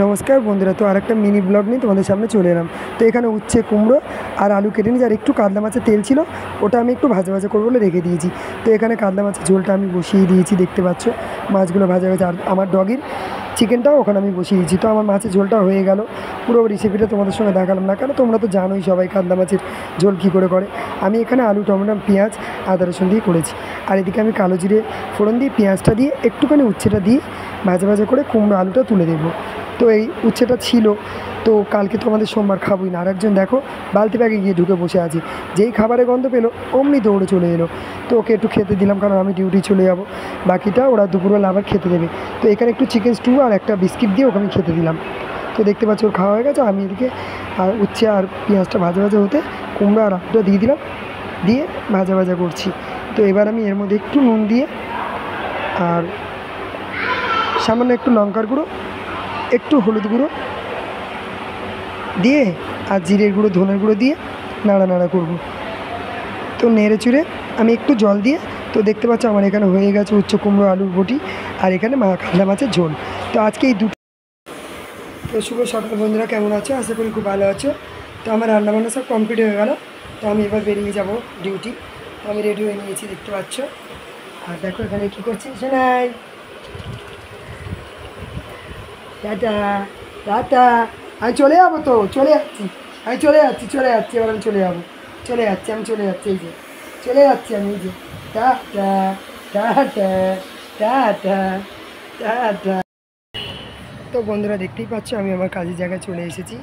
নমস্কার বন্ধুরা, তো আরেকটা মিনি ব্লগ নিয়ে তোমাদের সামনে চলে এলাম। তো এখানে উচ্ছে কুমড়ো আর আলু কেটে নিয়েছি, আর একটু কাতলা মাছের তেল ছিল, ওটা আমি একটু ভাজা ভাজা করবো বলে রেখে দিয়েছি। তো এখানে কাতলা মাছের ঝোলটা আমি বসিয়ে দিয়েছি, দেখতে পাচ্ছ মাছগুলো ভাজা ভাজা। আর আমার ডগির চিকেনটাও ওখানে আমি বসিয়ে দিয়েছি। তো আমার মাছের ঝোলটা হয়ে গেল। পুরো রেসিপিটা তোমাদের সঙ্গে দেখালাম না, কারণ তোমরা তো জানোই সবাই কাতলা মাছের ঝোল কী করে করে। আমি এখানে আলু, টমেটো, পেঁয়াজ, আদা রসুন দিয়ে করেছি। আর এদিকে আমি কালো জিরে ফোড়ন দিয়ে পেঁয়াজটা দিয়ে একটুখানি উচ্ছেটা দিয়ে ভাজা ভাজা করে কুমড়ো আলুটা তুলে দেবো। তো এই উচ্ছেটা ছিল, তো কালকে তো আমাদের সোমবার খাবোই না। আর একজন দেখো বালতি ব্যাগে গিয়ে ঢুকে বসে আছে, যেই খাবারের গন্ধ পেলো অমনি দৌড়ে চলে এলো। তো ওকে একটু খেতে দিলাম, কারণ আমি ডিউটি চলে যাব, বাকিটা ওরা দুপুরবেলা আবার খেতে দেবে। তো এখানে একটু চিকেন স্টু আর একটা বিস্কিট দিয়ে ওকে আমি খেতে দিলাম। তো দেখতে পাচ্ছি ওর খাওয়া হয়ে গেছে। আমি এদিকে আর উচ্ছে আর পেঁয়াজটা ভাজা ভাজা হতে কুমড়ো আর আলুটা দিয়ে দিলাম, দিয়ে ভাজা ভাজা করছি। তো এবার আমি এর মধ্যে একটু নুন দিয়ে আর সামান্য একটু লঙ্কার গুঁড়ো, একটু হলুদ গুঁড়ো দিয়ে আর জিরের গুঁড়ো, ধনের গুঁড়ো দিয়ে নাড়ানাড়া করব। তো নেড়ে চুড়ে আমি একটু জল দিয়ে, তো দেখতে পাচ্ছ আমার এখানে হয়ে গেছে উচ্ছে কুমড়ো আলুর বটি, আর এখানে কাতলা মাছের ঝোল। তো আজকে এই দুটো। তো শুভ সকাল বন্ধুরা, কেমন আছো? আশা করি খুব ভালো আছো। তো আমার রান্নাবান্না সব কমপ্লিট হয়ে গেল। তো আমি এবার বেরিয়ে যাব ডিউটি। তো আমি রেডি হয়ে নিয়েছি, দেখতে পাচ্ছ। আর দেখো এখানে কী করছি, শোনাই টাটা টাটা। আমি চলে যাবো, তো চলে যাচ্ছি, আমি চলে যাচ্ছি এবার আমি চলে যাবো, চলে যাচ্ছি, এই যে চলে যাচ্ছি আমি, এই যে টাটা টাটা টাটা টাটা। তো বন্ধুরা দেখতেই পাচ্ছ আমি আমার কাজের জায়গায় চলে এসেছি।